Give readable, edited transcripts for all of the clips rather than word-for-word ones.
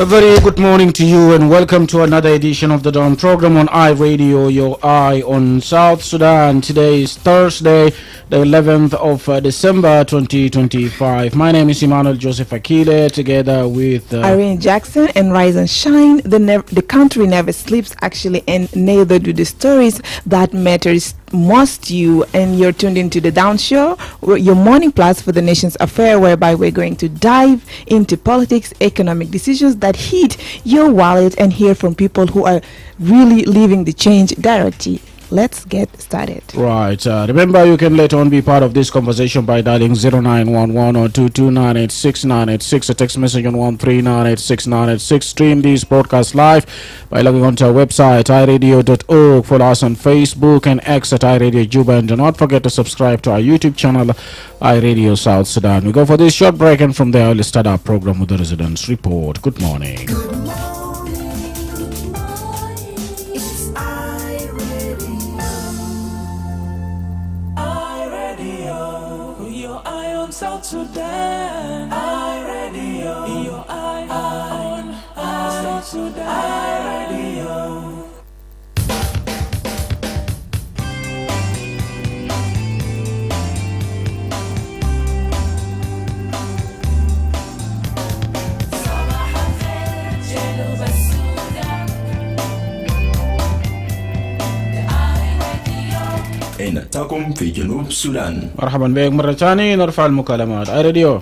A very good morning to you and welcome to another edition of the Dawn program on iRadio, your eye on South Sudan. Today is Thursday, the 11th of December 2025. My name is Emmanuel Joseph Akile, together with Irene Jackson and Rise and Shine. The country never sleeps, actually, and neither do the stories that matters most to you. And you're tuned into the Down Show, your morning plus for the nation's affair, whereby we're going to dive into politics, economic decisions that hit your wallet, and hear from people who are really living the change directly. Let's get started. Right. Remember, you can later on be part of this conversation by dialing 0911 or 22986 a text message on 13986 Stream this broadcast live by logging onto our website, iRadio.org. Follow us on Facebook and X at iRadio Juba. And do not forget to subscribe to our YouTube channel, iRadio South Sudan. We go for this short break, and from there, we'll start our program with the Residents Report. Good morning. South Sudan, iRadio, your eye on South Sudan, iRadio. أين تقوم في جنوب السودان؟ مرحبا بك مرة ثانية، نرفع المكالمات. iRadio.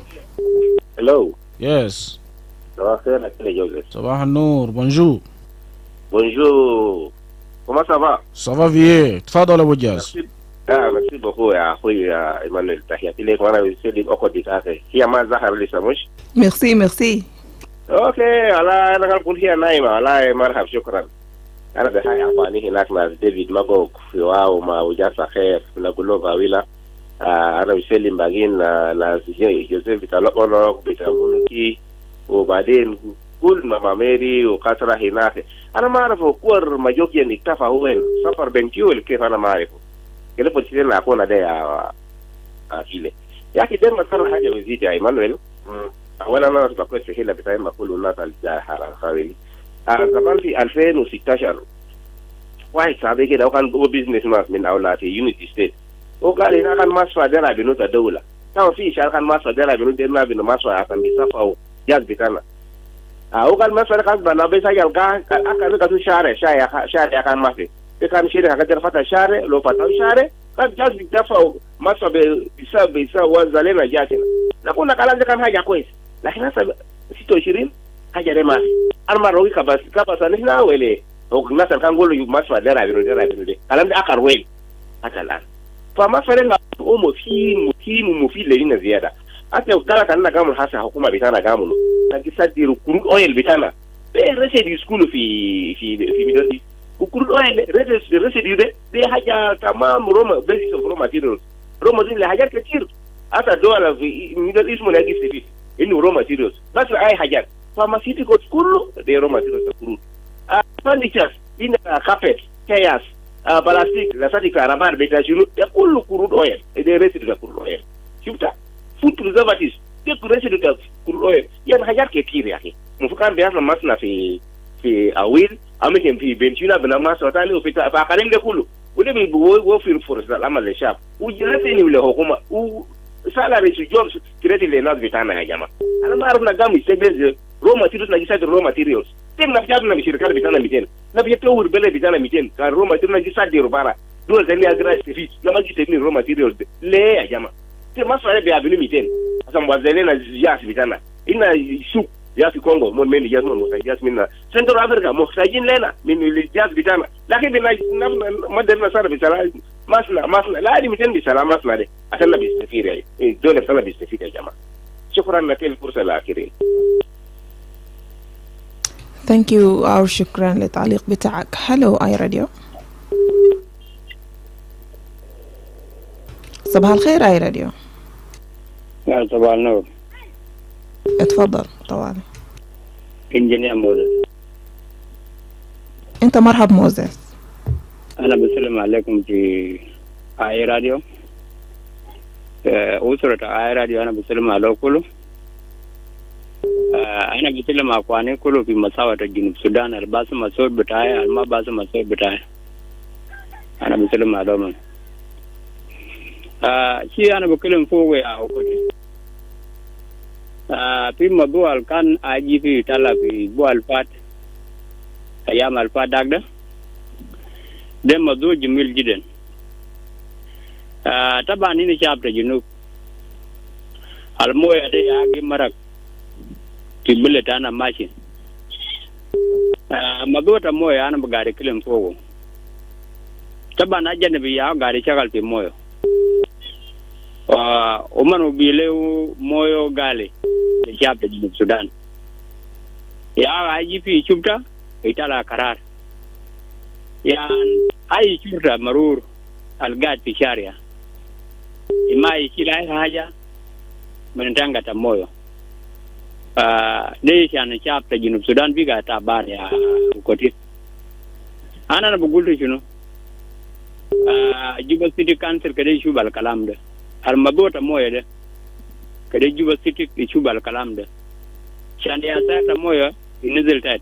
Hello. Yes. صباح الخير أكيل جوزيف. صباح النور. بونجور. Bonjour. Comment ça va? Ça va bien. تفضل أبو جاز. merci beaucoup يا أخوي Emmanuel. تحياتي لك وأنا بسلم أخو دكاكي. هي ما ظهر لسه مش؟ Merci. أوكي. على أنا قلت هي نايمة. على مرحب شكرا. أنا بحاجة أخواني هناك ناس ديفيد ماغوك في واو ما وجاسة خير نقول له باويلا. أنا بسلم باقين ناس جوزيف بتاعلقنا بتاعلقي وبعدين كل ما ميري وقصرة هناك. أنا ما أعرف كور مجوكي إن اكتفى هو سفر بنتيول كيف أنا ما أعرفه. كده بتشيلنا أكون ده يا أكيله. يا أخي ده مثلا حاجة وزيد يا إيمانويل. أولا أنا بقول في حيلة بتاعي ما كل الناس الجاهرة خاوي. زمان في 2016 واحد صاحبي كده وكان هو بيزنس مان من أولاد يونيتي ستيت. وقال لي كان مصفى ده بنوت الدولة. كان في شهر كان مصفى ده بنوت ده بنو مصفى عشان بيصفى جاز بتاعنا. وقال مصفى كان بنا بس أجل كان أكان كاتو شارع كان مصفى. كان شيء كان فتح شارع لو فتح شارع كان جاز بيصفى مصفى بيسا وزالنا جاتنا. نقول لك على كان حاجة كويس. لكن هسه 26 حاجة ده ما. أنا ما روي كباس نحن ولا الناس كان يقولوا مصفى ده بنو كلام ده أكر وين هذا الآن. فما فرق هو مفيد لنا زيادة. حتى لو كان كامل حاسة حكومة بتاعنا كامل. لكن صدق كروت أويل بتاعنا. رسد يسكنوا في مدرسة. وكروت أويل رسد ده حاجة تمام روما بيسيس أوف روما ماتيريالز. روما دي لحاجات كتير. حتى دول في مدرسة اسمه ناقي سفيد. إنه روما ماتيريالز. بس أي حاجات. فارماسيوتيكالز كله ده روما ماتيريالز كروت. فurniture إن كابت كياس. بلاستيك لساتي كهرباء بيتاجينو ده كله كروت أويل. ده رسد ده كروت أويل. شفتها؟ food preservatives ده رسد ده كروت أويل. يعني حاجات كتير يا أخي. مفكر بيحصل مثلا في أويل أماكن في بنتينا بنما سوتاني وفي فأكلم ده كله. وده بيوفر فرصة العمل للشعب. وجلسني ولا حكومة وسالاري جوبز كريتي للناس بتاعنا يا جماعة. أنا ما أعرف نقام يستخدم raw materials نجيسات raw materials. تم نبجابنا بشركات بتاعنا 200. نبجتور بلد بتاعنا 200. كان raw materials نجيسات دي ربارة. دول تاني أجرا استفيد. لما جيت raw materials ليه يا جماعة؟ مصر بيعملوا 200 عشان موزعين الجاس بتاعنا. إن سوق جاس كونغو من الجاس من جاس من سنترال أفريقيا محتاجين لنا من الجاس بتاعنا. لكن ما درنا صار بسلام مصنع لا دي 200 بسلام مصنع ده عشان بيستفيد يعني الدولة بتاعنا بيستفيد يا جماعة. شكرا لك الفرصة الأخيرة. Thank you أو شكرا للتعليق بتاعك. Hello iRadio. صباح الخير iRadio. يا صباح النور. اتفضل طوالي. انجينير موزس. انت مرحب موزس. انا بسلم عليكم في اي راديو. أسرة اي راديو انا بسلم على كله. أنا بتكلم أخواني كله في مساواة جنوب السودان الباس مسؤول بتاعي الما باس مسؤول بتاعي أنا بتكلم مع دوما شيء أنا بتكلم فوق يا أخوتي في موضوع كان أجي في تلا في بو الفات أيام الفات ده ده موضوع جميل جدا طبعا هنا شعب الجنوب المويه ده ياجي مرق في بلد أنا ماشي موضوع المويه أنا بقاري كلام فوقه طبعا أجنبي يا قاري شغال في مويه ومن بيلو مويه غالي لشعب جنوب السودان يا أجي في شبكة يطلع قرار يعني أي شرطة مرور القاعد في شارع ما يشيل أي حاجة من تانغة مويه ليش يعني شعب جنوب السودان بيقى تعبان يا كوتي أنا بقول شنو جوبا سيتي كانسل كده يشوف الكلام ده الموضوع مويه ده كده جوبا سيتي يشوف الكلام ده عشان يا مويه ينزل تحت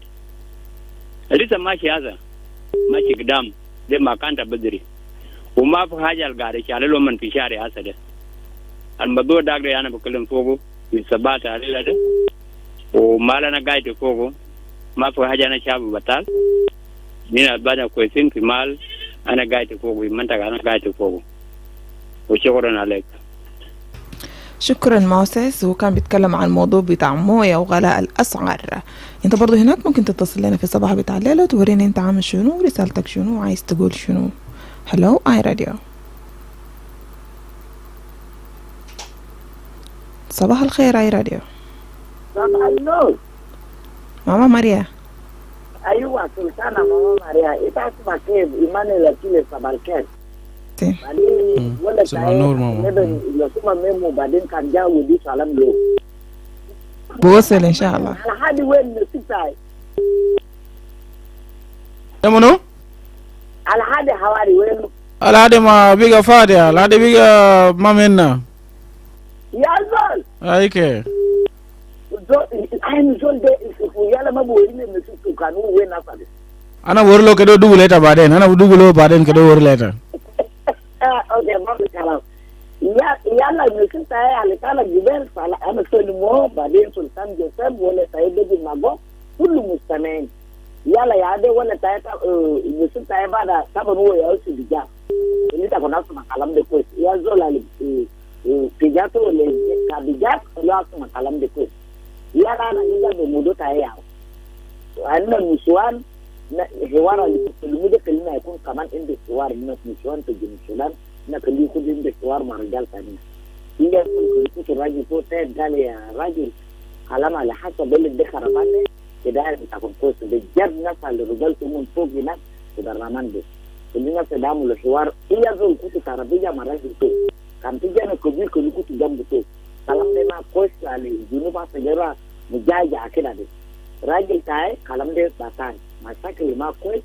لسه ماشي هذا ماشي قدام ده ما كانت بدري وما في حاجه القاري شالوا من في شارع هذا ده الموضوع ده انا بكلم فوقه في ثبات عليه ده وما لنا قاعد فوقه ما في حاجه انا شاب بطال من بعد كويسين في مال انا قاعد فوقه منطقه انا قاعد فوقه وشكرا عليك. شكرا موسيس. وكان بيتكلم عن الموضوع بتاع مويه وغلاء الاسعار. انت برضو هناك ممكن تتصل لنا في الصباح بتاع الليله وتوريني انت عامل شنو ورسالتك شنو وعايز تقول شنو. هلو اي راديو. صباح الخير اي راديو. صباح النور. ماما ماريا. ايوه سلطانه ماما ماريا. انت اسمع كيف ايمانويل اكيلي صباح صباح النور ماما. يسمى ميمو بعدين كان جاء ودي سلام له. بوصل ان شاء الله. على حد وين نسيتاي؟ يا منو؟ على حد حواري وين؟ على حد ما بيجا فادي على حد بيجا ما منا. يا زول. ايكي. أنا زول ده يلا ما بقولين نسيتو كانوا وين أصلا. أنا ورلو كده دوغليتا بعدين. أنا دوغلو بعدين كده ورليتا. اوكي ما في كلام. يلا نسيتاي على كلا جبال أنا سلمو بعدين سلطان جوسف ولا سيد بن ماغو كل مستمعين. yala ya dai wannan ta ta musun ta ba da saban wo ya su bija ni ta kona su makalam de ko ya zo la bija to le ka bija ya su makalam de ko yala na ni da mu do ta ya annan musuwan na hewara li kullu de kalma yakun kaman inda suwar ni musuwan to jin sulan na kalli kudin da suwar marjal tani inda ku raji to ta gale ya raji kalama la hasab bil dikharabane كده بتاكل كويس بجد ناس اللي رجالته من فوق هناك في الرمان ده كلنا تدعموا الحوار هي زول كنت تربيه مرات تو كان تيجي انا كبير كنت جنب تو كلام ده ما كويس على جنوب سجرا مجاجع كده ده راجل تاعي كلام ده باتان مشاكل ما كويس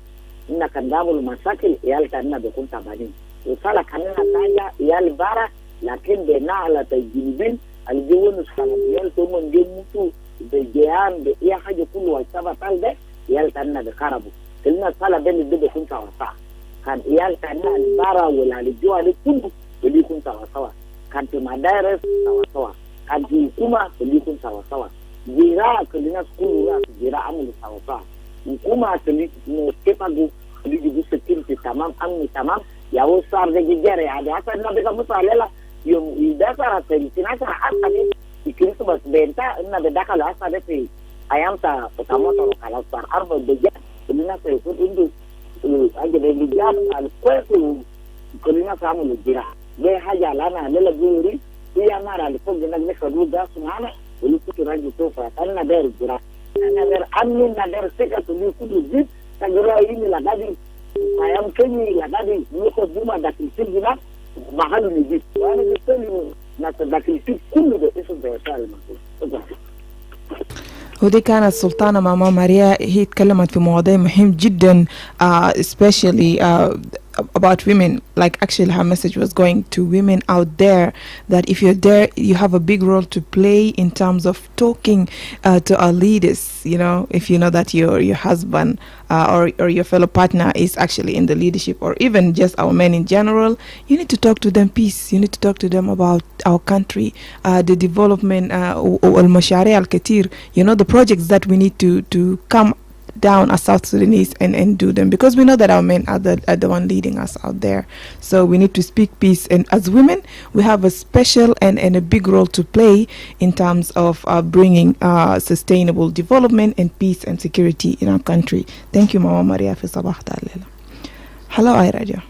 ان كان دعموا المشاكل يال كان بيكون تعبانين وصلا كان نتاجا يال بارا لكن بنا على تجيبين الجوون كانوا يال تو من جمتو بجيان بأي حاجة كله وشابة طالبة يالتنا بخربه كلنا صالة بين الدب يكون سوا كان يالتنا البارة ولا الجوال كله اللي يكون سوا كان في مدارس سوا كان في حكومة اللي يكون سوا جيرا كلنا كله جيرا عمل سوا حكومة اللي كيفاجو اللي يجيبوا سكينتي تمام أمني تمام يا وصار ده جيرا يعني حتى النبي كم صار يوم يدافع سنتنا حتى Christmas benta ina da dakalo asa da fi ayamta tamoto kala sar arba beja kulina sai ko indu age da bijab al kwetu kulina samu lujira be haja lana lela guri ya mara al fogu na ne kadu da sunana ulu kutu rangi to fa tanna der jira ana der amni na der sika to ni kudu zip tagura yini la dadi ayam kenyi la dadi ni ko duma da kisibina mahalu ni zip wana biseli ودي كانت سلطانة ماما ماريا. هي تكلمت في مواضيع مهم جدا especially about women, like actually her message was going to women out there, that if you're there, you have a big role to play in terms of talking to our leaders. You know, if you know that your husband or your fellow partner is actually in the leadership, or even just our men in general, you need to talk to them peace. You need to talk to them about our country, the development, al-mashari al-katir, you know, the projects that we need to come down as South Sudanese and do them, because we know that our men are the one leading us out there. So we need to speak peace, and as women we have a special and a big role to play in terms of bringing sustainable development and peace and security in our country. Thank you, Mama Maria, for Sabah Dalila. Hello, iRadio.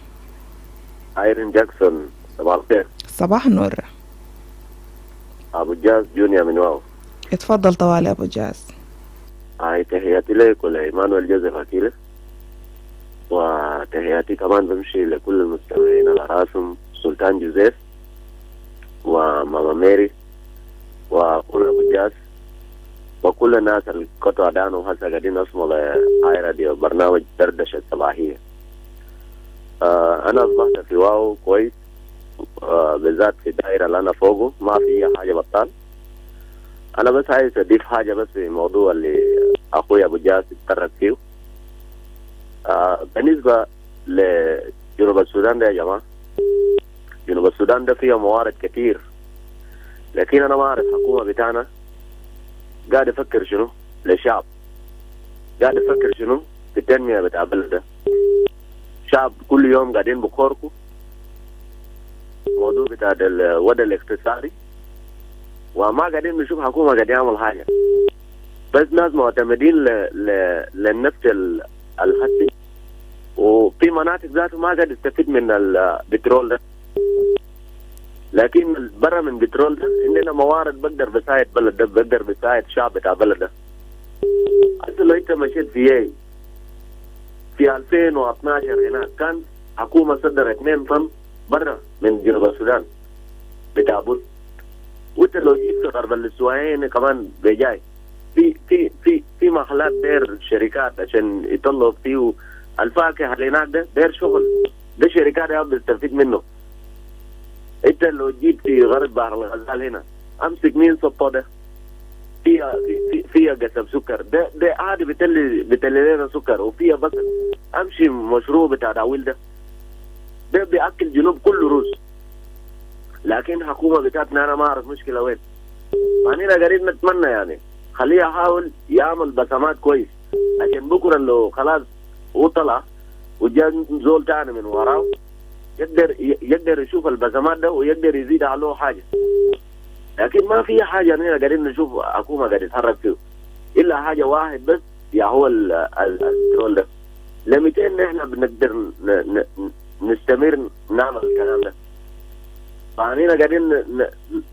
Irene Jackson, Sabah Khair. صباح النور. أبو جاز جوني Emmanuel. اتفضل طوالي أبو جاز. تحياتي لك ولإيمانويل جوزيف أكيلة، وتحياتي كمان بمشي لكل المستمعين على راسهم سلطان جوزيف وماما ميري وكل أبو جاز وكل الناس اللي قطعوا دانوا وهسه قاعدين يسمعوا لهاي راديو برنامج دردشة الصباحية. أنا أصبحت في واو كويس، بالذات في الدائرة اللي أنا فوقه ما في حاجة بطال. أنا بس عايز أضيف حاجة بس في الموضوع اللي أخوي أبو جاس اتطرق فيه. بالنسبة لجنوب السودان ده يا جماعة، جنوب السودان ده فيه موارد كتير، لكن أنا ما أعرف الحكومة بتاعنا قاعد يفكر شنو للشعب، قاعد يفكر شنو في التنمية بتاع البلد ده. شعب كل يوم قاعدين بخوركم موضوع بتاع الوضع الاقتصادي، وما قاعدين نشوف حكومة قاعد يعمل حاجة، بس ناس معتمدين للنفط الحسي، وفي مناطق ذاته ما قاعد يستفيد من البترول ده. لكن برا من البترول ده عندنا موارد بقدر بساعد بلد ده، بقدر بساعد شعب بتاع بلد ده. انت لو انت مشيت في 2012 هناك كان حكومة صدر 2 طن برا من جنوب السودان بتاع بوت، وانت لو جيت غرب السواعين كمان بجاي في محلات دير شركات عشان يطلعوا فيه الفاكهه اللي هناك ده دير شغل، ده شركات يا بتستفيد منه. انت لو جيت في غرب بحر الغزال هنا امسك مين صبا ده فيها قصب سكر، ده عادي بتلي لنا سكر، وفيها بس امشي مشروع بتاع داويل ده بياكل جنوب كله رز. لكن حكومة بتاعتنا أنا ما أعرف مشكلة وين. فأنا قاعدين نتمنى يعني خليه يحاول يعمل بسمات كويس، عشان بكرة لو خلاص هو طلع وجاء زول تاني من وراه يقدر يشوف البسمات ده ويقدر يزيد عليه حاجة. لكن ما في حاجة أنا قاعدين نشوف حكومة قاعد يتحرك فيه إلا حاجة واحد بس، يا هو البترول ده. لمتين نحن بنقدر نستمر نعمل الكلام ده. فعنينا قاعدين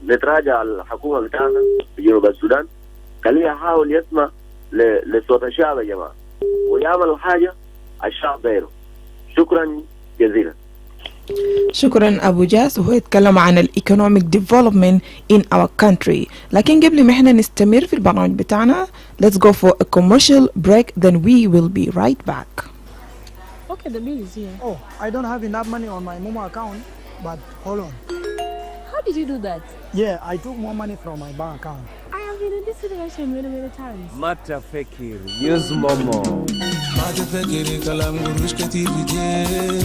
نتراجع الحكومة بتاعنا في جنوب السودان، خليه يحاول يسمع لصوت الشعب يا جماعة ويعمل حاجة الشعب دايره. شكرا جزيلا. شكرا أبو جاس، وهو يتكلم عن الايكونوميك ديفلوبمنت in our country. لكن قبل ما احنا نستمر في البرنامج بتاعنا, let's go for a commercial break, then we will be right back. Okay, the bill is here. Oh, I don't have enough money on my Momo account, but hold on. How did you do that? Yeah, I took more money from my bank account. I have been in this situation many times. Mata Fekir, use Momo. Mata Fekir, kalam gurush katir vijay.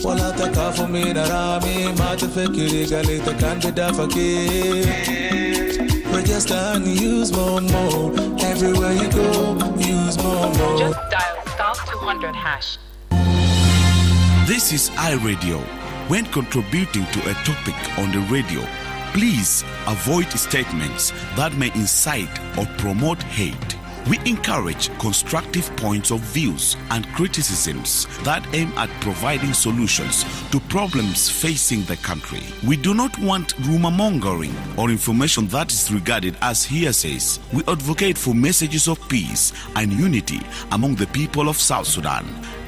ولا تخافوا من رامي ما تفكري قالت كان بدافكي. We just can use Momo everywhere you go. Use Momo. Just dial *200#. This is iRadio. When contributing to a topic on the radio, please avoid statements that may incite or promote hate. We encourage constructive points of views and criticisms that aim at providing solutions to problems facing the country. We do not want rumor mongering or information that is regarded as hearsays. We advocate for messages of peace and unity among the people of South Sudan.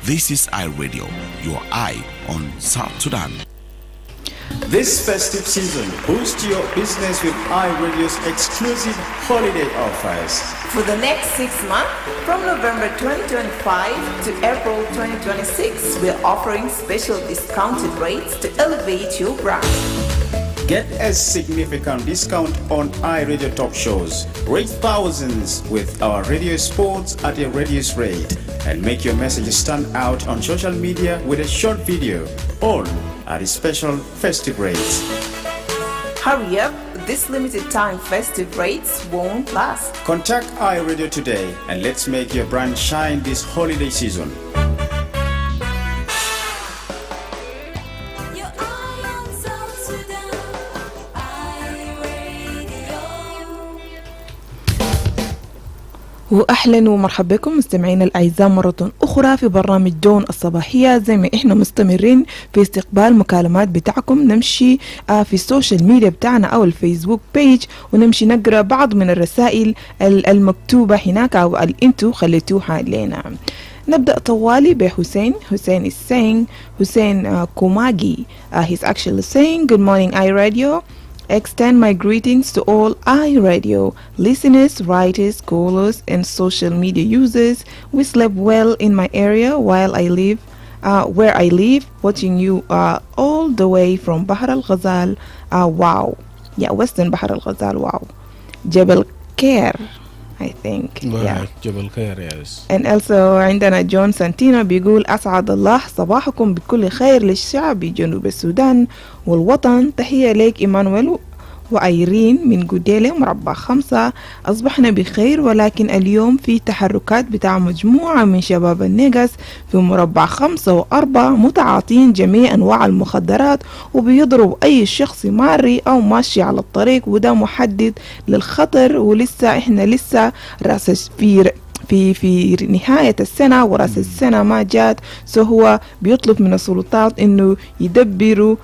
This is iRadio, your eye on South Sudan. This festive season, boost your business with iRadio's exclusive holiday offers. For the next 6 months, from November 2025 to April 2026, we're offering special discounted rates to elevate your brand. Get a significant discount on iRadio talk shows. Rate thousands with our radio sports at a reduced rate. And make your message stand out on social media with a short video. All at a special festive rates. Hurry up, this limited time festive rates won't last. Contact iRadio today and let's make your brand shine this holiday season. واهلا ومرحبا بكم مستمعينا الاعزاء مره اخرى في برنامج دون الصباحيه. زي ما احنا مستمرين في استقبال مكالمات بتاعكم، نمشي في السوشيال ميديا بتاعنا او الفيسبوك بيج ونمشي نقرا بعض من الرسائل المكتوبه هناك او اللي انتوا خليتوها لنا. نبدأ طوالي بحسين. حسين is saying, Hussein Komagi, he's actually saying, good morning iRadio. Extend my greetings to all iRadio listeners, writers, callers, and social media users. We slept well in my area while I live, where I live, watching you all the way from Bahr Al Ghazal. Wow. Yeah, Western Bahr Al Ghazal. Wow. Jebel Khair, I think. Right, Yeah. Jebel Khair, yes. And also عندنا جون سانتينو بيقول أسعد الله صباحكم بكل خير للشعب جنوب السودان والوطن. تحية لك إيمانويل وأيرين من جوديلة مربع 5. أصبحنا بخير، ولكن اليوم في تحركات بتاع مجموعة من شباب النيجس في مربع 5 و4 متعاطين جميع أنواع المخدرات وبيضربوا أي شخص ماري أو ماشي على الطريق، وده محدد للخطر. ولسه إحنا لسه راس في نهاية السنة ورأس السنة ما جات، هو بيطلب من السلطات إنه يدبروا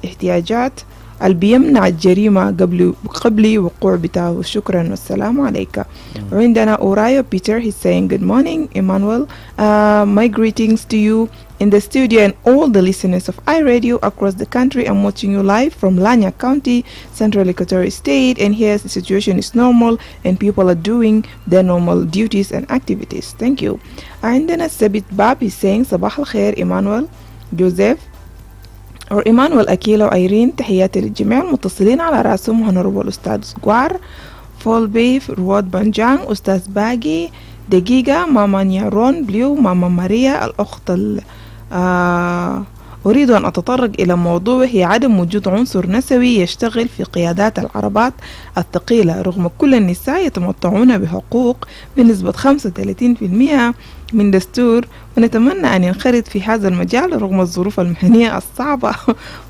احتياجات اللي بيمنع الجريمة قبل وقوع بتاعه. شكرا والسلام عليك. وعندنا أورايو بيتر, he's saying good morning Emmanuel, my greetings to you in the studio and all the listeners of iRadio across the country. I'm watching you live from Lanya County, Central Equatorial State, and here the situation is normal and people are doing their normal duties and activities. Thank you. عندنا سبيت باب, he's saying صباح الخير Emmanuel, Joseph or Emmanuel, Akile Irene. تحياتي للجميع المتصلين على راسهم هنربو الأستاذ جوار فولبيف رواد بنجان أستاذ باقي دقيقة ماما نيارون بليو ماما ماريا الأخت أريد أن أتطرق إلى موضوع هي عدم وجود عنصر نسوي يشتغل في قيادات العربات الثقيلة رغم كل النساء يتمتعون بحقوق بنسبة 35% من دستور، ونتمنى أن ينخرط في هذا المجال رغم الظروف المهنية الصعبة.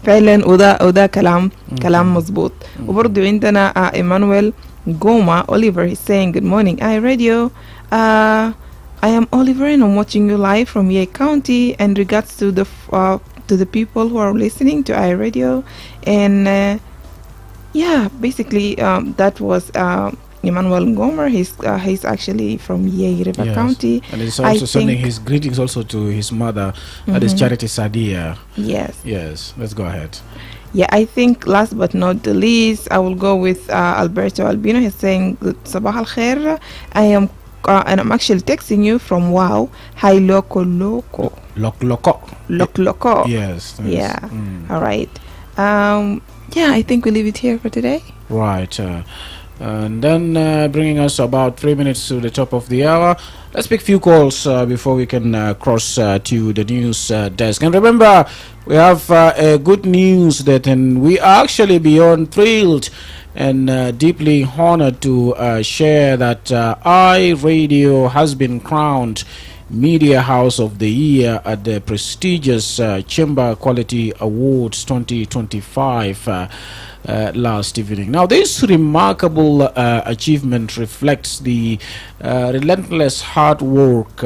فعلا وده كلام مظبوط. وبرضو عندنا إيمانويل Goma Oliver, he's saying good morning iRadio. I am Oliver and I'm watching you live from Ye County, and regards to the people who are listening to iRadio. And yeah, basically that was Emmanuel Gomer. He's actually from Ye River County, and he's also sending his greetings also to his mother, that is Charity Sadia. Yes, let's go ahead. Yeah, I think last but not the least, I will go with Alberto Albino. He's saying Sabah al Khair. And I'm actually texting you from Wow. Hi, Loco. Yes. Yeah. All right. Yeah, I think we leave it here for today. Right. And then bringing us about 3 minutes to the top of the hour. Let's pick a few calls before we can cross to the news desk. And remember, we have good news that, and we are actually beyond thrilled and deeply honored to share that iRadio has been crowned Media House of the Year at the prestigious Chamber Quality Awards 2025. last evening. Now, this remarkable achievement reflects the relentless hard work,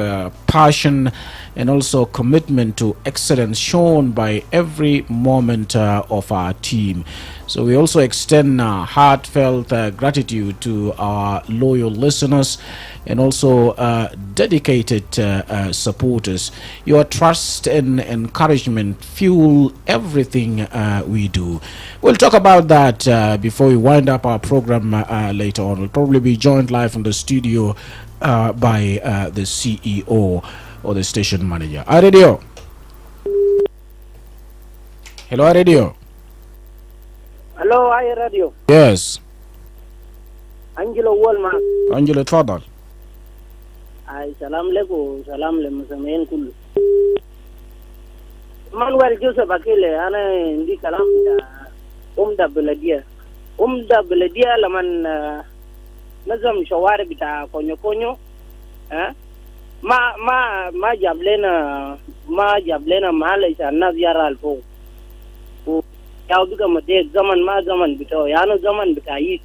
passion, and also commitment to excellence shown by every moment of our team. So we also extend heartfelt gratitude to our loyal listeners and also dedicated supporters. Your trust and encouragement fuel everything we do. We'll talk about that before we wind up our program later on. We'll probably be joined live from the studio by the CEO or the station manager. Radio. Hello, Radio. Hello, hi Radio. Yes. Angelo Wallman. Angelo, تفضل. Salam leku, salam le musamain kullu. Emmanuel Joseph Akile, ana indi kalam da beladia. Da beladia laman nazam shawari bita konyo ma jablena mahala isa nazyara alfo. Ya ubiga mate zaman bita yana zaman bita yi.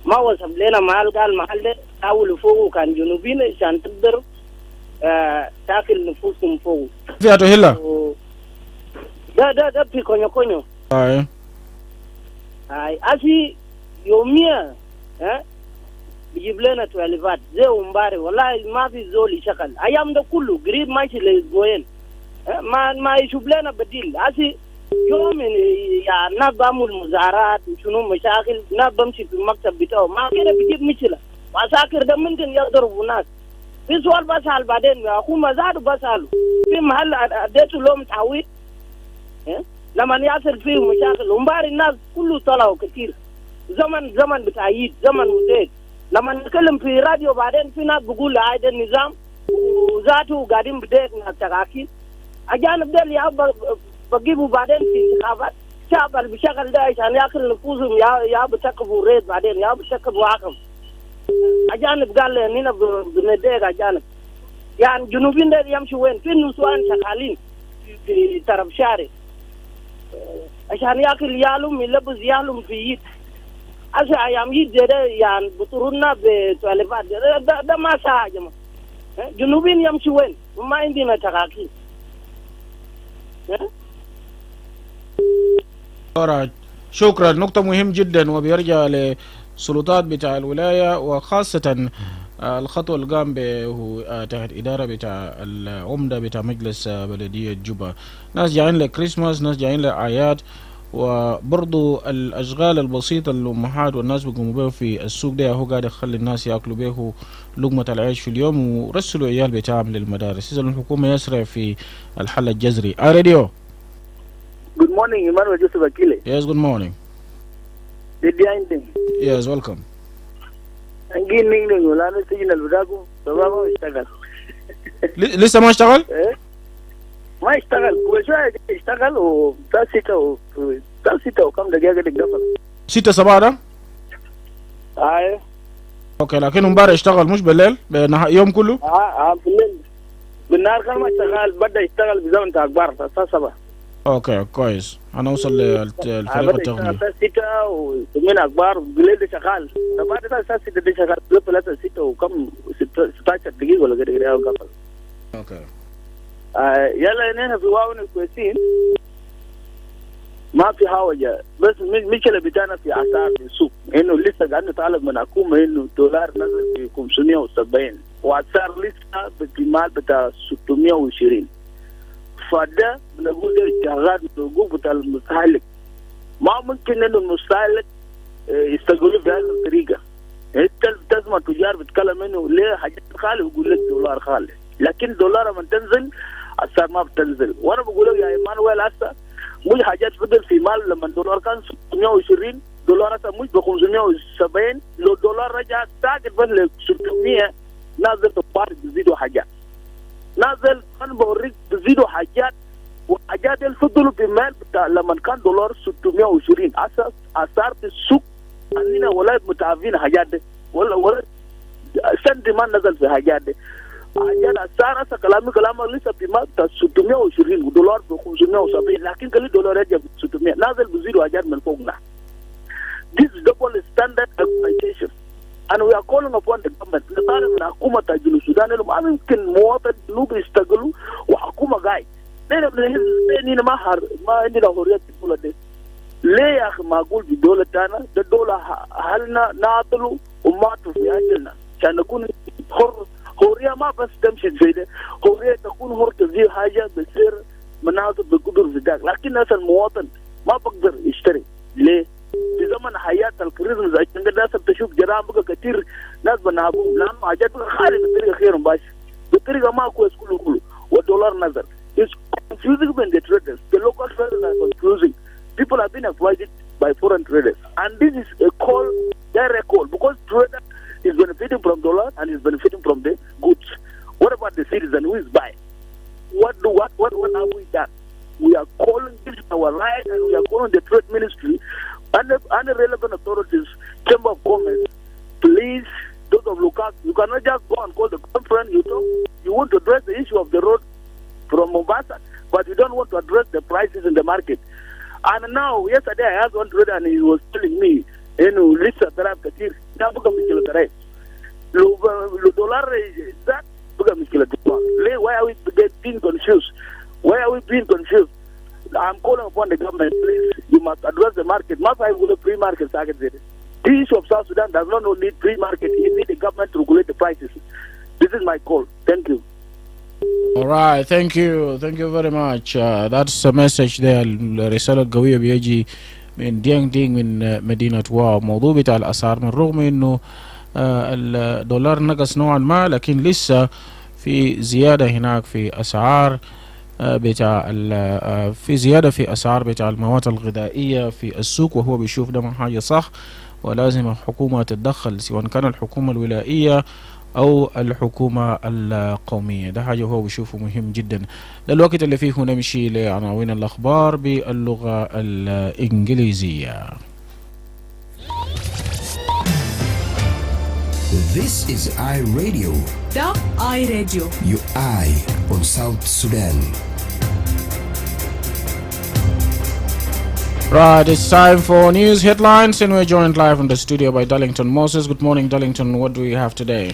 ما وصل لنا محل ده أول فوق كان جنوبين عشان تقدر تاكل نفوسهم فوق. في هلا. ده في كونيو. أي أسي يوميا بيجيب لنا تواليفات زي ومباري والله ما في زول يشغل أيام ده كله قريب ماشي لأسبوعين ما يشوف لنا بديل أسي يوم يا ناس بعمل مزارات وشنو مشاكل ناس بمشي في المكتب بتاعه ما كده بيجيب مشكلة وعساكر ده ممكن يضربوا ناس في سؤال بسأل بعدين أخو مزار بسأله في محل أديته لهم تعويض لما يصل فيه مشاكل ومباري الناس كله طلعوا كتير زمن بتعيد زمن مزيد لما نتكلم في راديو بعدين في ناس بيقول هذا النظام وذاته قاعدين بديك ناس تراكين أجانب ده اللي بجيبوا بعدين في انتخابات شعب اللي بيشغل ده عشان ياكل نفوسهم يا بتكبوا ريت بعدين يا بتكبوا عقم أجانب قال لي هنا بنديك أجانب يعني جنوبين ده يمشوا وين في نسوان شغالين في طرف شارع عشان ياكل يالهم يلبس يالهم في يد أشياء أيام يد ده يعني بطرنا بتواليفات ده ما ساعة جماعة جنوبين يمشوا وين وما عندنا تراكين شكرا. نقطة مهم جدا وبيرجع للسلطات بتاع الولاية وخاصة الخطوة اللي قام به تحت إدارة بتاع العمدة بتاع مجلس بلدية جوبا. ناس جايين لكريسماس ناس جايين لأعياد وبرضو الأشغال البسيطة الأمهات والناس بيقوموا به في السوق ده هو قاعد يخلي الناس يأكلوا به لقمة العيش في اليوم ورسلوا عيال بتاعهم للمدارس. إذا الحكومة يسرع في الحل الجذري. راديو. Good morning, Emmanuel Joseph Akile. Yes, good morning. Yes, welcome. لسه ما اشتغل؟ ما اشتغل كل شوية اشتغل وبتاع ستة وكم دقيقة تقفل 6 صباح ده؟ ايوه اوكي لكن امبارح اشتغل مش بالليل يوم كله؟ بالليل بالنهار كان ما اشتغل بدأ يشتغل بزمن تاع اخبار الساعة 7. اوكي كويس انا اوصل للفريق التقني. الساعة 6 ومن اخبار بالليل ده شغال بعد الساعة 6 ده شغال 3 وكم 16 دقيقة ولا كده قفل. اوكي يلا هنا في واون كويسين ما في حاجة بس المشكلة بتاعنا في أسعار السوق إنه لسه قاعد نطالب من الحكومة إنه دولار نزل في 570 وأسعار لسه بالقيمات بتاع 620 فده بنقول ده اتجاهات من الحقوق بتاع المستهلك ما ممكن إنه المستهلك يستغلوا بهذه الطريقة. أنت تسمع تجار بتكلم إنه ليه حاجات خالي ويقول لك دولار خالي لكن دولار من تنزل السعر ما بتنزل. وانا بقول لك يا ايمانويل هسه مش حاجات فضل في مال لما الدولار كان 620 دولار هسه مش ب 570 لو الدولار رجع ساكت بس ل 600 نازل تبارك بزيدوا حاجات نازل انا بوريك بزيدوا حاجات وحاجات الفضلوا في مال بتاع لما كان دولار 620 اسعار في السوق عندنا ولا متعافين حاجات دي ولا سنت ما نزل في حاجات دي ajana sana sa kalama lisa pima ta sutumia $20 kwa kumsumia $70 lakini kali dola ya sutumia nazal buzido ajana mfogna. This is double standard exploitation, and we are calling upon the government. The time na kuma ta julu Sudan lo mamin kin muwata nubi istaglu wa hakuma gai. Nene ni na mahar ma indi la horiya tikula de. Le ya magul bi dola tana da dola halna naatlu ummatu fi ajna. Kana kun horiya ma bas tamshi zaide. Horiya takun horta zi haja بتصير مناطق بقدر زداك لكن ناس المواطن ما بقدر يشتري ليه؟ في زمن حياة الكريزم زي كده الناس بتشوف جرائم بقى كتير ناس بنهابهم لأنه حاجات بقى خارج بطريقة خير مباشر بطريقة ما كويس كله والدولار نزل. It's confusing when the traders, the local traders are confusing. People have been exploited by foreign traders, and this is a call, direct call, because trader is benefiting from dollar and is benefiting from the goods. What about the citizen who is buying? What have we done? We are calling this our right, and we are calling the trade ministry and the relevant authorities, Chamber of Commerce, please, those of Lucas, you cannot just go and call the conference. You want to address the issue of the road from Mombasa, but you don't want to address the prices in the market. And now, yesterday I asked one trader and he was telling me, Lisa Tarab Katir, that why are we being confused? Why are we being confused? I'm calling upon the government, please, you must address the market. Must I go to free market target? The issue of South Sudan does not need free market. It needs the government to regulate the prices. This is my call. Thank you. All right, thank you very much. That's a message there. الرسالة القوية بيجي من دينغ من مدينة واو. موضوع بتاع الأسعار من رغم إنه الدولار نقص نوعا ما، لكن لسه في زيادة هناك في أسعار في زيادة في أسعار بتاع المواد الغذائية في السوق، وهو بيشوف ده حاجة صح ولازم الحكومة تتدخل، سواء كان الحكومة الولائية أو الحكومة القومية. ده حاجة هو بيشوفه مهم جدا. ده الوقت اللي فيه نمشي لعناوين الأخبار باللغة الإنجليزية. This is iRadio. The iRadio. Your eye on South Sudan. Right, it's time for news headlines, and we're joined live in the studio by Darlington Moses. Good morning, Darlington. What do we have today?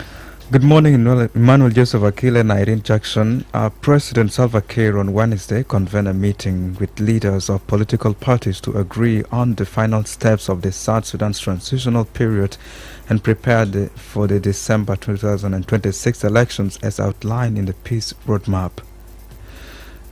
Good morning, Emmanuel Joseph Akile and Irene Jackson. President Salva Kiir on Wednesday convened a meeting with leaders of political parties to agree on the final steps of the South Sudan's transitional period and prepared for the December 2026 elections as outlined in the peace roadmap.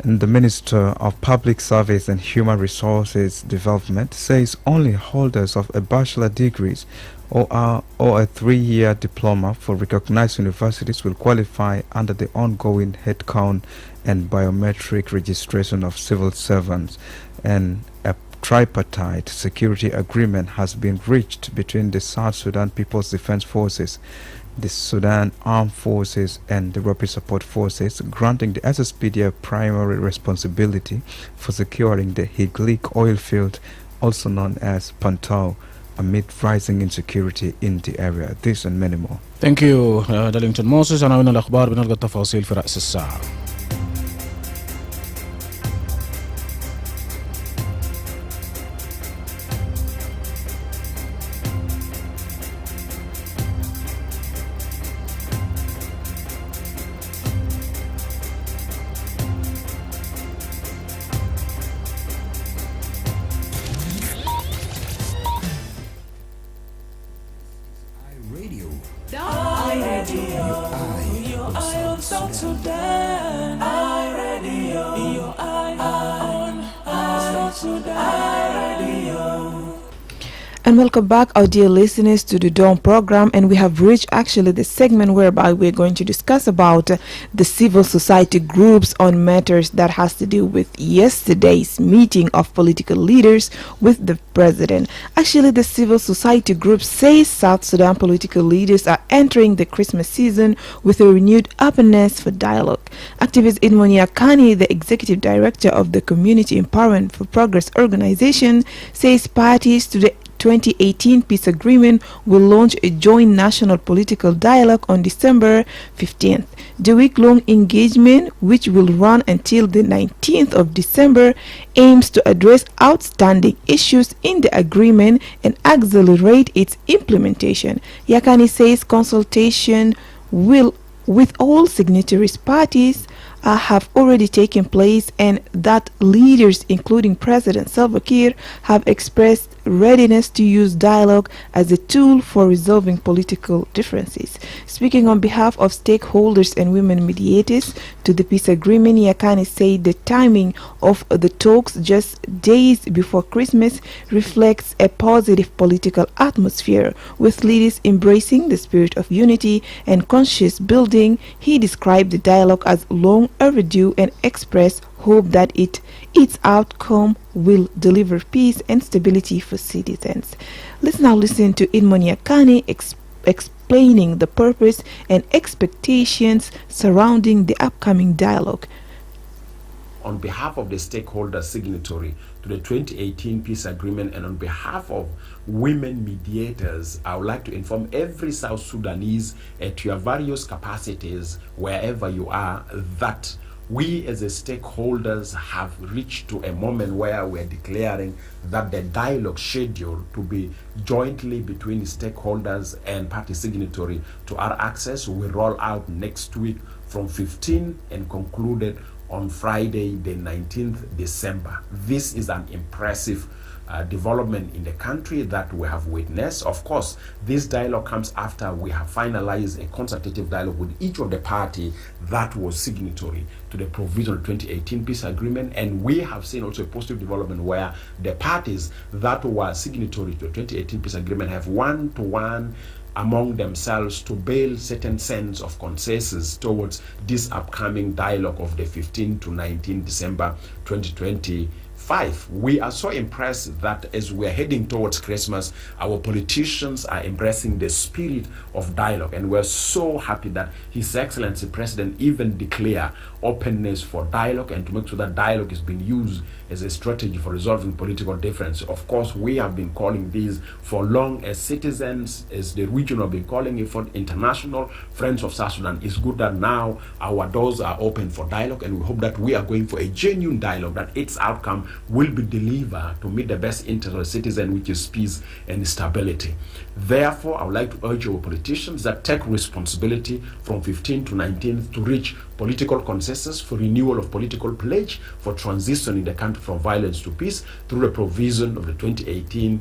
And the Minister of Public Service and Human Resources Development says only holders of a bachelor degrees or a 3-year diploma for recognized universities will qualify under the ongoing headcount and biometric registration of civil servants. And a tripartite security agreement has been reached between the South Sudan People's Defense Forces, the Sudan Armed Forces and the Rapid Support Forces, granting the SSPDF primary responsibility for securing the Higlik oil field, also known as Pantau, amid rising insecurity in the area. This and many more. Thank you, Darlington Moses. عناوين الأخبار بنلقى التفاصيل في رأس الساعة. And welcome back, our dear listeners, to the Dawn program. And we have reached actually the segment whereby we're going to discuss about the civil society groups on matters that has to do with yesterday's meeting of political leaders with the president. Actually, the civil society group says South Sudan political leaders are entering the Christmas season with a renewed openness for dialogue. Activist Emmanuel, the executive director of the Community Empowerment for Progress organization, says parties to 2018 peace agreement will launch a joint national political dialogue on December 15th. The week-long engagement, which will run until the 19th of December, aims to address outstanding issues in the agreement and accelerate its implementation. Yakani says consultation will with all signatories parties have already taken place, and that leaders including President Salva Kiir have expressed readiness to use dialogue as a tool for resolving political differences. Speaking on behalf of stakeholders and women mediators to the peace agreement, Yakani said the timing of the talks just days before Christmas reflects a positive political atmosphere, with leaders embracing the spirit of unity and conscious building. He described the dialogue as long overdue and expressed hope that its outcome will deliver peace and stability for citizens. Let's now listen to Emmanuel explaining the purpose and expectations surrounding the upcoming dialogue. On behalf of the stakeholder signatory to the 2018 peace agreement and on behalf of women mediators, I would like to inform every South Sudanese at your various capacities, wherever you are, that we as the stakeholders have reached to a moment where we're declaring that the dialogue schedule to be jointly between stakeholders and party signatory to our access will roll out next week from 15 and concluded on Friday the 19th December. This is an impressive development in the country that we have witnessed. Of course, this dialogue comes after we have finalized a consultative dialogue with each of the party that was signatory to the provisional 2018 peace agreement, and we have seen also a positive development where the parties that were signatory to the 2018 peace agreement have one-to-one among themselves to build certain sense of consensus towards this upcoming dialogue of the 15 to 19 December 2025. We are so impressed that as we're heading towards Christmas, our politicians are embracing the spirit of dialogue, and we're so happy that His Excellency President even declare openness for dialogue and to make sure that dialogue is being used as a strategy for resolving political difference. Of course, we have been calling these for long as citizens, as the region have been calling it for international friends of South Sudan. It's good that now our doors are open for dialogue, and we hope that we are going for a genuine dialogue, that its outcome will be delivered to meet the best interest of the citizen, which is peace and stability. Therefore, I would like to urge our politicians that take responsibility from 15 to 19 to reach political consensus for renewal of political pledge for transition in the country from violence to peace through the provision of the 2018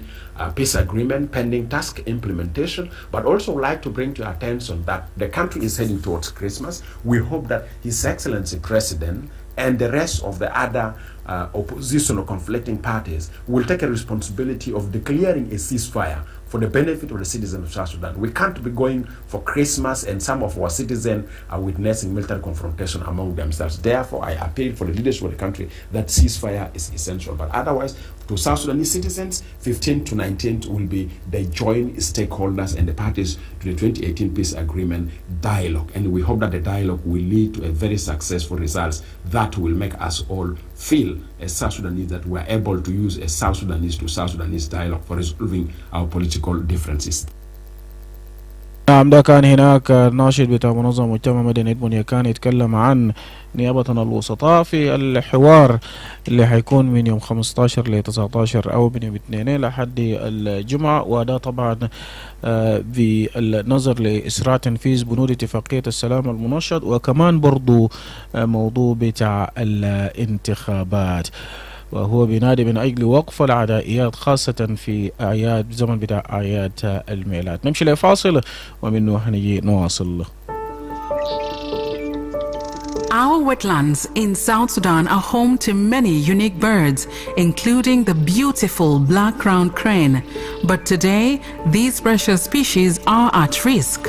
peace agreement pending task implementation. But also would like to bring to your attention that the country is heading towards Christmas. We hope that His Excellency President and the rest of the other opposition or conflicting parties will take a responsibility of declaring a ceasefire for the benefit of the citizens of South Sudan. We can't be going for Christmas and some of our citizens are witnessing military confrontation among themselves. Therefore, I appeal for the leadership of the country that ceasefire is essential. But otherwise, to South Sudanese citizens, 15 to 19 will be the joint stakeholders and the parties to the 2018 peace agreement dialogue. And we hope that the dialogue will lead to a very successful results that will make us all feel as South Sudanese that we are able to use a South Sudanese to South Sudanese dialogue for resolving our political differences. نعم، ده كان هناك الناشط بتاع منظمة مجتمع مدني إدمونيا كان يتكلم عن نيابة الوسطاء في الحوار اللي حيكون من يوم 15 ل 19 أو من يوم 2 لحد الجمعة، وده طبعا بالنظر لإسراع تنفيذ بنود اتفاقية السلام المنشط، وكمان برضو موضوع بتاع الانتخابات، وهو بينادي من أجل وقف العدائيات خاصة في أعياد زمن بتاع أعياد الميلاد. نمشي لفاصل ومنه هنجي نواصل. Our wetlands in South Sudan are home to many unique birds, including the beautiful black-crowned crane. But today, these precious species are at risk.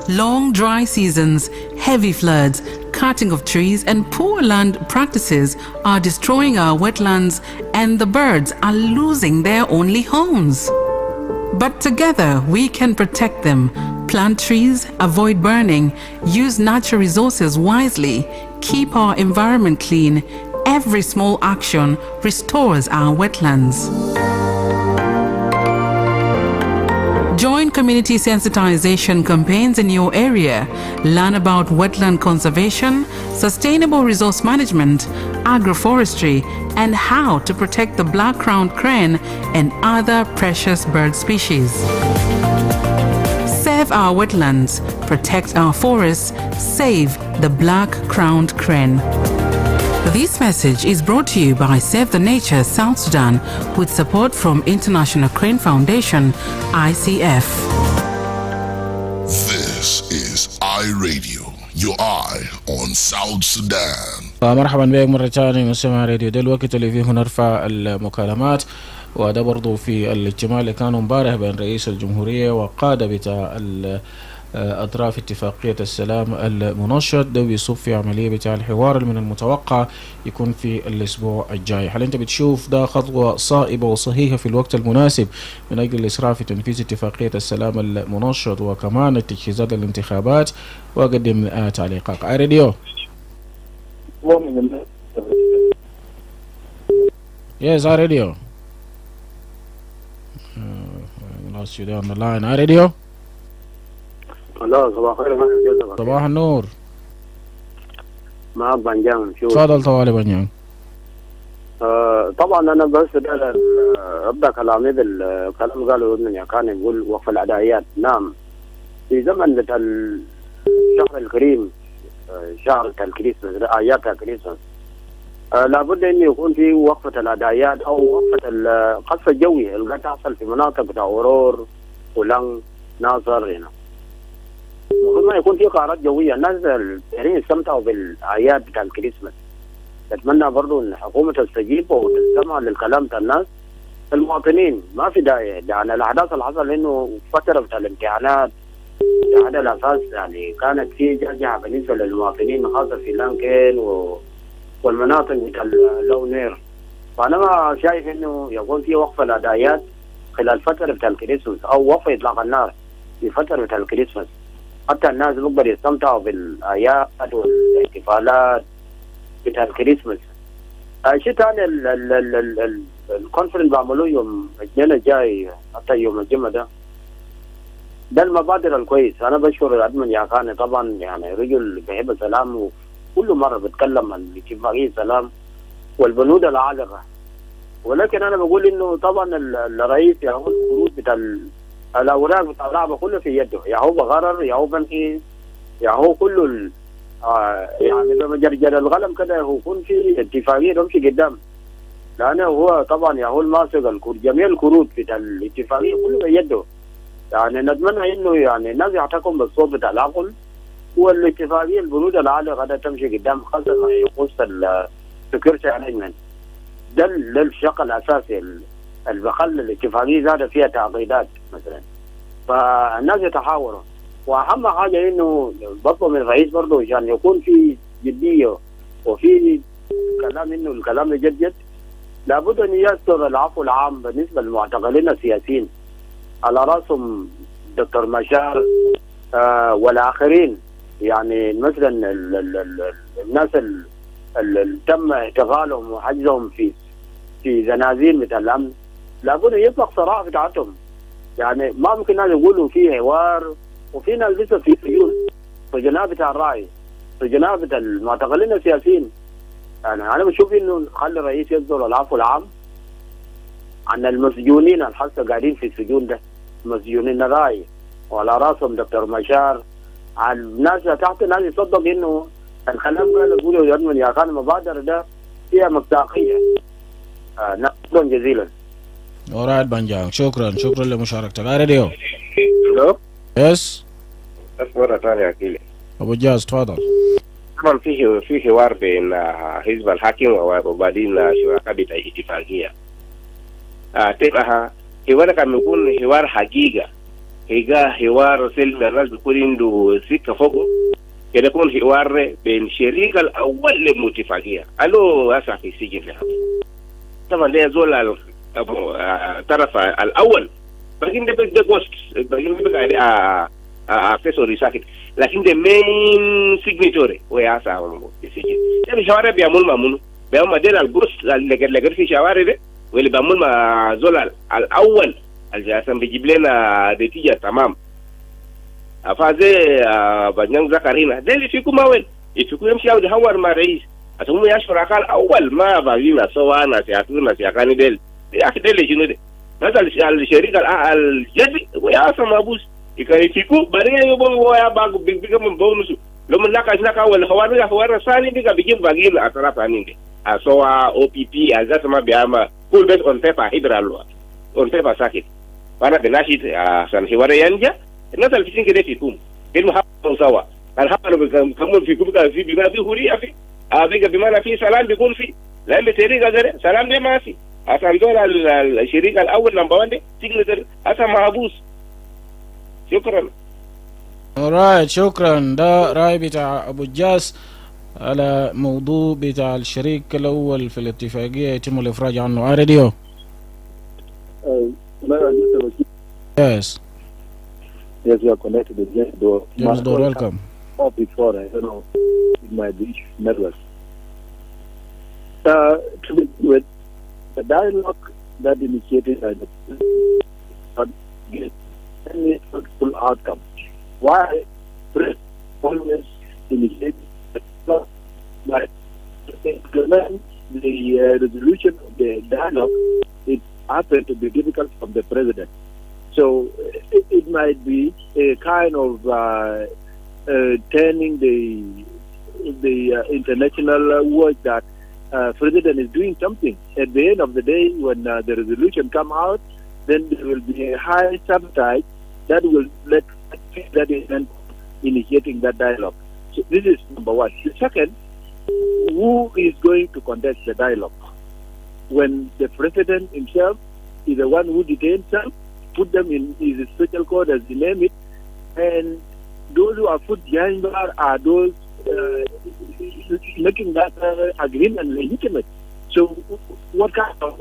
Long dry seasons, heavy floods, cutting of trees and poor land practices are destroying our wetlands, and the birds are losing their only homes. But together we can protect them, plant trees, avoid burning, use natural resources wisely, keep our environment clean. Every small action restores our wetlands. community sensitization campaigns in your area. Learn about wetland conservation, sustainable resource management, agroforestry, and how to protect the black-crowned crane and other precious bird species. Save our wetlands, protect our forests, save the black-crowned crane. This message is brought to you by Save the Nature South Sudan with support from International Crane Foundation, ICF. This is iRadio, your eye on South Sudan. مرحبا بك مرة ثانية مستمع راديو. ده الوقت اللي فيه نرفع المكالمات، وده برضو في الاجتماع اللي كان امبارح بين رئيس الجمهورية وقادة بتاع أطراف اتفاقية السلام المنشط. ده بيصب في عملية بتاع الحوار اللي من المتوقع يكون في الأسبوع الجاي. هل أنت بتشوف ده خطوة صائبة وصحيحة في الوقت المناسب من أجل الإسراع في تنفيذ اتفاقية السلام المنشط وكمان التجهيزات للانتخابات؟ وأقدم تعليقك. راديو. Yes, radio. lost you there on the line. radio. الله صباح الخير. صباح النور. معك بنجان. تفضل طوالي بنجان. طبعا انا بس ابدا كلامي بالكلام قالوا انه كان يقول وقف العدائيات. نعم، في زمن بتاع الشهر الكريم، شهر الكريسماس، ايات الكريسماس، لابد ان يكون في وقفه العدائيات او وقفه القصف الجوي اللي قاعد تحصل في مناطق بتاع اورور ولن ناصر هنا. المفروض ما يكون في قرارات جويه. الناس الدايرين يستمتعوا بالاعياد بتاع الكريسماس. اتمنى برضو ان الحكومه تستجيب وتستمع للكلام بتاع الناس المواطنين. ما في داعي يعني الاحداث اللي حصل انه فتره بتاع الامتحانات على الاساس يعني كانت في جرجعه بالنسبه للمواطنين خاصه في لانكين والمناطق بتاع اللونير. فانا ما شايف انه يكون في وقف الادائيات خلال فتره بتاع الكريسماس او وقف اطلاق النار في فتره بتاع الكريسماس، حتى الناس بيقدروا يستمتعوا بالاعياد والاحتفالات بتاع الكريسماس. شيء ثاني الكونفرنس بعملوه يوم الاثنين الجاي حتى يوم الجمعه ده المبادر الكويس. انا بشكر ادمن ياكاني طبعا، يعني رجل بيحب السلام وكل مره بتكلم عن اتفاقيه السلام والبنود العالقه. ولكن انا بقول انه طبعا الرئيس يا هو الخروج بتاع الاوراق بتاع اللعبه كله في يده، يا هو بغرر يا هو بنكي يا هو كله يعني لما جرجر القلم كده هو يكون في اتفاقيه تمشي قدام، لانه هو طبعا يا هو الماسك جميع الكروت بتاع الاتفاقيه كله بيده. يعني نتمنى انه يعني الناس يحتكم بالصوت بتاع العقل، والاتفاقيه البنود العاليه قاعده تمشي قدام خاصه ما يخص السكيورتي ارينجمنت. ده الشق الاساسي اللي بخلي الاتفاقيه زادت فيها تعقيدات مثلا. فالناس يتحاوروا، واهم حاجه انه بطلب من الرئيس برضه عشان يعني يكون في جديه وفي كلام انه الكلام يجدد، لابد ان يستر العفو العام بالنسبه للمعتقلين السياسيين على راسهم دكتور مشار والاخرين. يعني مثلا الناس اللي تم اعتقالهم وحجزهم في زنازين مثل الامن، لابد يطلق صراحه بتاعتهم. يعني ما ممكن ناس يقولوا في حوار وفي ناس لسه في سجون، سجناء بتاع الراعي، سجناء بتاع المعتقلين السياسيين. يعني انا بشوف انه خلي الرئيس يصدر العفو العام عن المسجونين اللي حتى قاعدين في السجون ده، مسجونين الراعي وعلى راسهم دكتور مشار. على الناس تحت الناس يصدق انه الكلام ده يقولوا يرمن يا كان المبادره ده فيها مصداقيه. شكرا جزيلا. اورايت بنجان، شكرا لمشاركتك. راديو. الو. يس. بس مره ثانيه اكيلي. ابو جاز تفضل. طبعا في حوار بين حزب الحاكم وبعدين شركاء بتاع اتفاقيه. تبقى حوار كان يكون حوار حقيقه، حوار سلمي، الناس بيكون عنده سكه فوقه كده، يكون حوار بين الشريك الاول للاتفاقيه. الو هسه في السجن طبعا ده يزول الطرف الاول، لكن ده بيبقى جوست، لكن بيبقى اكسسوري ساكت، لكن ده مين سيجنيتوري ويا ساعه في السجن. ده الشوارع بيعمل مع منو؟ بيعمل ديل الجوست اللي في الشوارع ده، واللي بيعمل مع زول الاول aljasan biji blena da tija tamam afaze banyan zakarina dai fi kuma wel ifiku yamshi da hawar ma rais atumu ya shurakal awwal ma ba wina sawana sai atuna sai akani del ya ki dele shinu de nasal al sharika al jadi ya sama bus ikari fiku bare yo bo ya ba gu biga mun bonusu lomun naka wal hawar sani biga bigin bagin atarafa ninde asowa OPP azasema biama full based on paper hidral on paper sakit wana benashi san hiwara yanja nasal fitin kede fikum ilmu hapo sawa alhapa kama fikum ka fi bima fi huri afi abiga bima fi salam bikun fi la beteri gare salam de masi asan dola al shirika al awwal number 1 signature asa mahbus shukran. alright shukran ده راي بتاع ابو جاس على موضوع بتاع الشريك الأول في الاتفاقية يتم الإفراج عنه. راديو. Yes. Yes, you are connected with James Door. James Door, welcome. Before, I don't know, it might be network. To begin with, the dialogue that initiated by the not get any fruitful outcome. Why always initiate but to implement the resolution of the dialogue, it happened to be difficult from the president. So it might be a kind of turning the international watch that president is doing something. At the end of the day, when the resolution come out, then there will be a high sabotage that will let that is initiating that dialogue. So this is number one. The second, who is going to conduct the dialogue? When the president himself is the one who detains them, put them in his special court as he name it, and those who are put behind bar are those making that agreement legitimate. So what kind of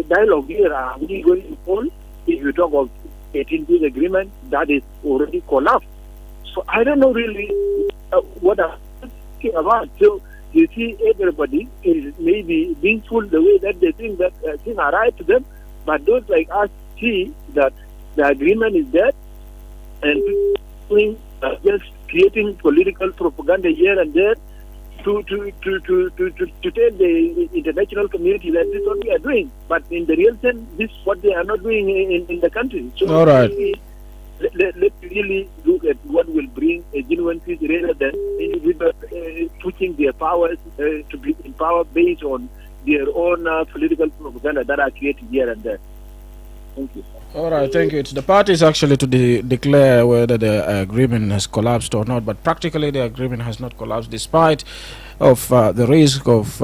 dialogue here are we going to hold if you talk of 18 peace agreement that is already collapsed? So I don't know really what I'm talking about. So you see, everybody is maybe being fooled the way that they think that things are right to them, but those like us see that the agreement is there, and just creating political propaganda here and there to tell the international community that this is what we are doing. But in the real sense, this is what they are not doing in the country. So all right. Let's really look at what will bring a genuine peace rather than individuals pushing their powers to be in power based on their own political propaganda that are created here and there. Thank you. All right, thank you. It's the parties actually to declare whether the agreement has collapsed or not, but practically the agreement has not collapsed despite of the risk of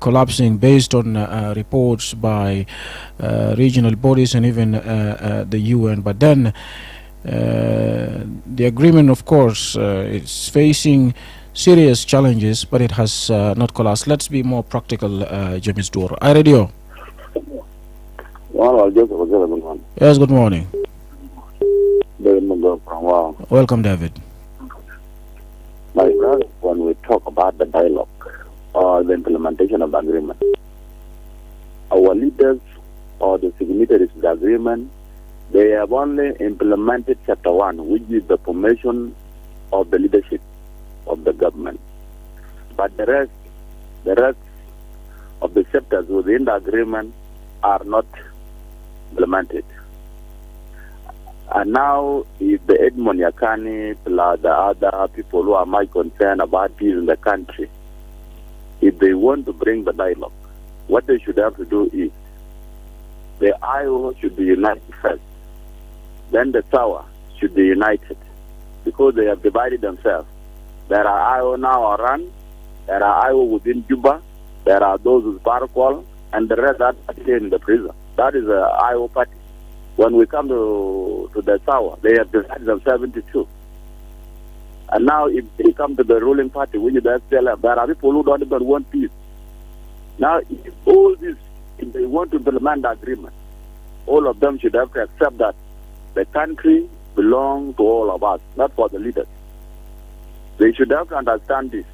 collapsing based on reports by regional bodies and even the UN. But then the agreement, of course, is facing serious challenges, but it has not collapsed. Let's be more practical, James Doro. Radio. Yes, good morning. Welcome, David. My brother, when we talk about the dialogue or the implementation of the agreement, our leaders or the signatories of the agreement, they have only implemented chapter 1, which is the formation of the leadership of the government. But the rest of the chapters within the agreement are not implemented. And now, if the Edmond Yakani plus the other people who are much concerned about peace in the country, if they want to bring the dialogue, what they should have to do is the IO should be united first. Then the SAWA should be united because they have divided themselves. There are IO now around, there are IO within Juba, there are those with Paraqual, and the rest are still in the prison. That is the IO party. When we come to the SAWA, they have divided themselves into two. And now if they come to the ruling party, which is the SPLM, there are people who don't even want peace. Now, if all this, if they want to implement the agreement, all of them should have to accept that the country belongs to all of us, not for the leaders. They should have to understand this,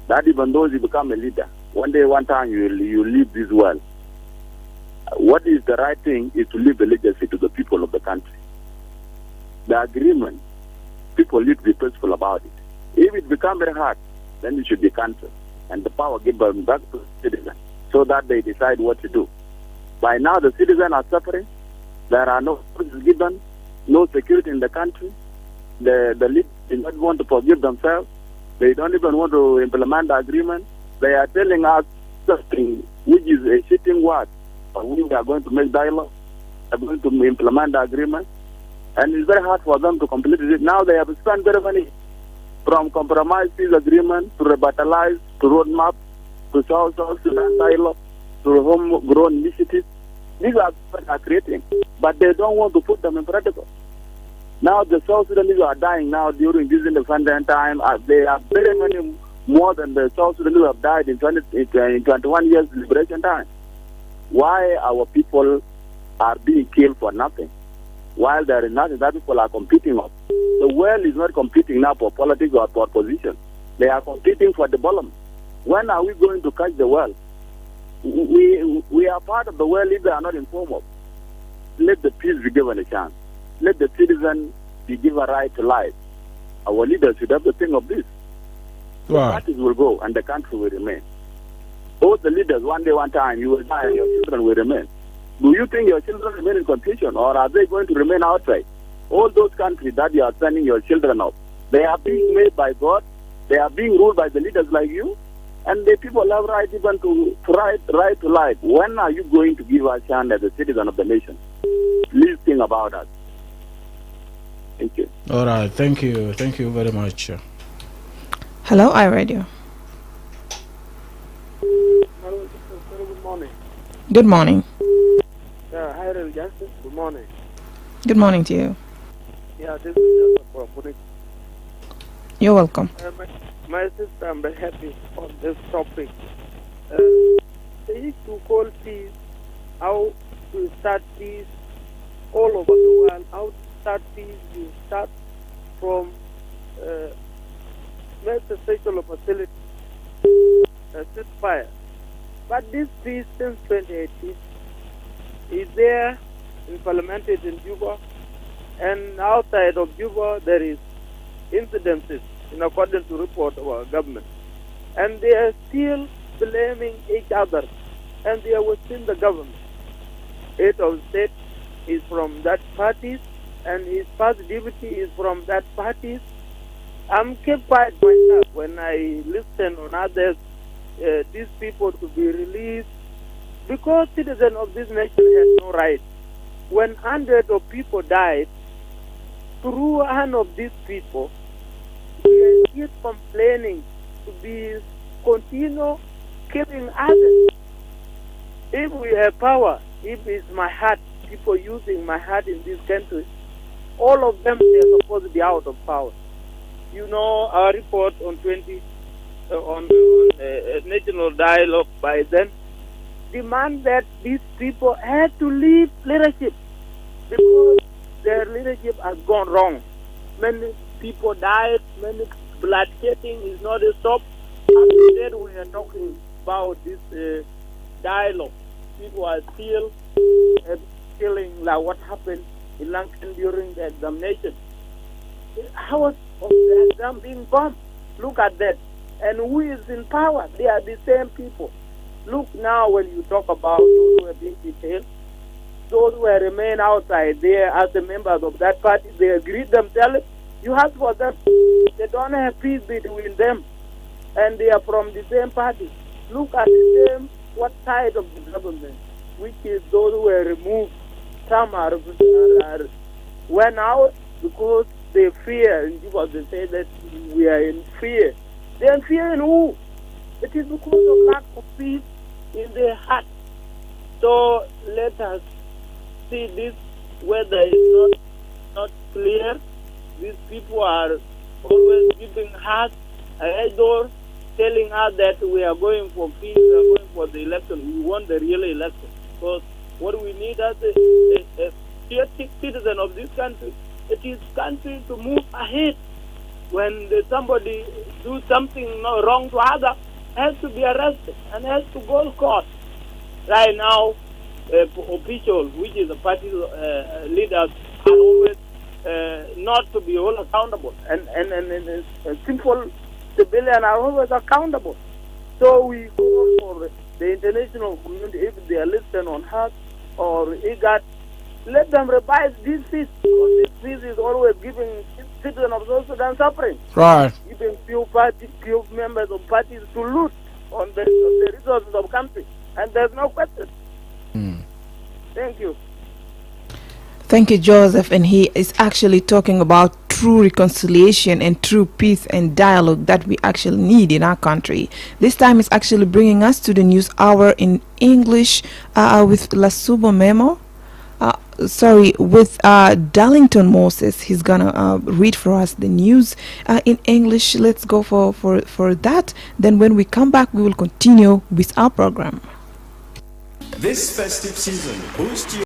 that even though you become a leader, one day, one time, you leave this world. What is the right thing is to leave a legacy to the people of the country. The agreement, people need to be peaceful about it. If it becomes very hard, then it should be cancelled and the power given back to the citizens so that they decide what to do. By now, the citizens are suffering. There are no resources given, no security in the country. The leaders do not want to forgive themselves. They don't even want to implement the agreement. They are telling us something which is a cheating word. We are going to make dialogue. They are going to implement the agreement. And it's very hard for them to complete it. Now they have spent very money from compromise peace agreement to revitalize, to roadmap, to South Sudan dialogue, to homegrown initiatives. These are what they are creating, but they don't want to put them in practice. Now the South Sudanese are dying now during this independent time. They are very many more than the South Sudanese have died in 21 years liberation time. Why our people are being killed for nothing? While there is nothing that people are competing on. The world is not competing now for politics or for position. They are competing for development. When are we going to catch the world? We are part of the world if they are not informed of. Let the peace be given a chance. Let the citizen be given a right to life. Our leaders should have to think of this. The parties will go and the country will remain. All the leaders, one day, one time, you will die and your children will remain. Do you think your children remain in confusion or are they going to remain outside? All those countries that you are sending your children out, they are being made by God. They are being ruled by the leaders like you. And the people have right even to right to life. When are you going to give a chance as a citizen of the nation? Please think about that. Thank you. All right. Thank you. Thank you very much. Hello, iRadio. Hello, good morning. Good morning. Yeah, hi, Justice. Good morning. Good morning to you. Yeah, this is just for putting. You're welcome. My sister, I'm very happy on this topic. They need to call peace, how to start peace all over the world. How to start peace, you start from sexual facility, ceasefire. But this peace since 2018 is there implemented in Juba, and outside of Juba there is incidences in accordance to report of our government. And they are still blaming each other, and they are within the government. Head of state is from that party, and his first deputy is from that party. I'm kept quiet myself when I listen on others, these people to be released, because citizens of this nation have no right. When hundreds of people died, through hand of these people, we are still complaining to be continue killing others. If we have power, if it's my heart, people using my heart in this country, all of them they are supposed to be out of power. You know, our report on national dialogue by then demand that these people had to leave leadership because their leadership has gone wrong. Many people died, many bloodshedding is not stopped. Instead, we are talking about this dialogue. People are still killing like what happened in Lankan during the examination. How was the exam being bombed? Look at that. And who is in power? They are the same people. Look now when you talk about those who are being detained, those who remain outside there as the members of that party, they agreed themselves. You ask for them. They don't have peace between them. And they are from the same party. Look at the same, what side of the government, which is those who were removed. Some are went out because they fear, and people they say that we are in fear. They are in fear in who? It is because of lack of peace in their heart. So let us see this, whether it's not clear. These people are always giving us a door, telling us that we are going for peace, we are going for the election. We want the real election. Because what we need as a citizen of this country, it is country to move ahead. When somebody do something wrong to others, has to be arrested and has to go to court. Right now, officials, which is the party leaders, are always not to be held accountable, and simple civilians are always accountable. So we call for the international community, if they are listening on HUD or IGAD, let them revise this peace, because this peace is always giving citizens of South Sudan suffering. Right. Giving few members of parties to loot on the resources of country, and there's no question. Thank you. Thank you, Joseph. And he is actually talking about true reconciliation and true peace and dialogue that we actually need in our country. This time is actually bringing us to the news hour in English with Lasubo Memo. With Darlington Moses. He's gonna read for us the news in English. Let's go for that. Then when we come back, we will continue with our program. This festive season, boost your